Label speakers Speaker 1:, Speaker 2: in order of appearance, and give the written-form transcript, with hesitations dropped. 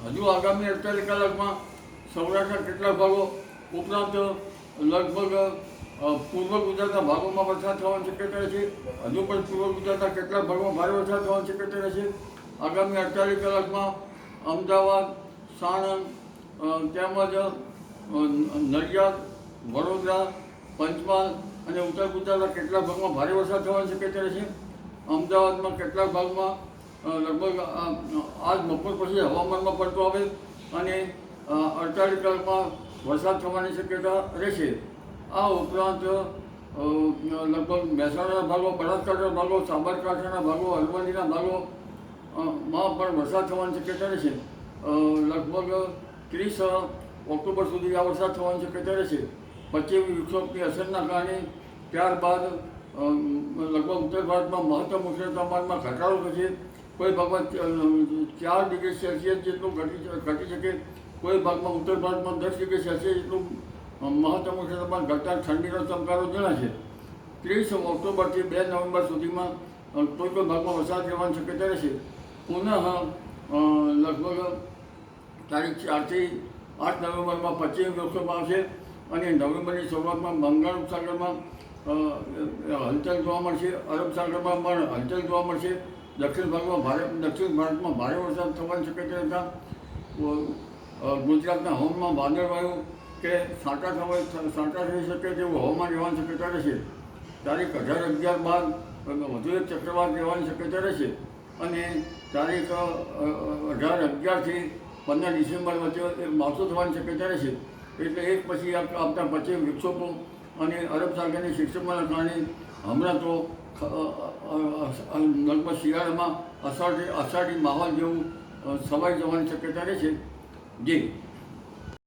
Speaker 1: હજુ આગામી 48 કલાકમાં સૌરાષ્ટ્રના કેટલાક ભાગો ઉપરાંત લગભગ પૂર્વ ગુજરાતના ભાગોમાં વરસાદ થવાની શક્યતા છે. હજુ પણ પૂર્વ ગુજરાતના કેટલાક ભાગોમાં ભારે વરસાદ થવાની શક્યતા રહેશે. આગામી 48 કલાકમાં અમદાવાદ, સાણંદ તેમજ નડિયાદ, વડોદરા, પંચમહાલ અને ઉત્તર ગુજરાતના કેટલાક ભાગમાં ભારે વરસાદ થવાની શક્યતા રહેશે. અમદાવાદમાં કેટલાક ભાગમાં લગભગ આજ બપોર પછી હવામાનમાં પડતો આવે અને 48 કલાકમાં વરસાદ થવાની શક્યતા રહેશે. આ ઉપરાંત લગભગ મહેસાણાના ભાગો, બનાસકાંઠાના ભાગો, સાબરકાંઠાના ભાગો, અરવલ્લીના ભાગોમાં પણ વરસાદ થવાની શક્યતા રહેશે. લગભગ 30 ઓક્ટોબર સુધી આ વરસાદ થવાની શક્યતા રહેશે. પશ્ચિમી વિક્ષોભની અસરના કારણે ત્યારબાદ લગભગ ઉત્તર ભારતમાં મહત્તમ ઉષ્ણતા તાપમાનમાં ઘટાડો થશે. કોઈ ભાગમાં 4 ડિગ્રી સેલ્સિયસ જેટલું ઘટી શકે, કોઈ ભાગમાં ઉત્તર ભારતમાં 10 ડિગ્રી સેલ્સિયસ જેટલું મહત્તમ ઉષ્ણતા તાપમાન ઘટતા ઠંડીનો ચમકારો જણાશે. 30 ઓક્ટોબરથી 2 નવેમ્બર સુધીમાં કોઈ ભાગમાં વરસાદ રહેવાની શક્યતા રહેશે. પુનઃ લગભગ તારીખ 4 થી 8 નવેમ્બરમાં પશ્ચિમી વિક્ષોભ આવશે અને નવેમ્બરની શરૂઆતમાં બંગાળ ઉપસાગરમાં હલચલ જોવા મળશે. અરબ સાગરમાં પણ હલચલ જોવા મળશે. દક્ષિણ ભારતમાં ભારે વરસાદ થવાની શક્યતા હતા. ગુજરાતના હવામાનમાં વાદળવાયુ કે છાંટા થઈ શકે તેવું હવામાન રહેવાની શક્યતા રહેશે. તારીખ 18-11 બાદ વધુ એક ચક્રવાત રહેવાની શક્યતા રહેશે અને તારીખ 18-11થી 15 ડિસેમ્બર વચ્ચે એક માવઠું થવાની શક્યતા રહેશે. એટલે એક પછી આવતા પશ્ચિમ વિક્ષોભો અને અરબ સાગરની સિસ્ટમોના કારણે હમણાં તો લગભગ શિયાળામાં અષાઢી માહોલ જેવું સવાઈ જવાની શક્યતા રહેશે. જી.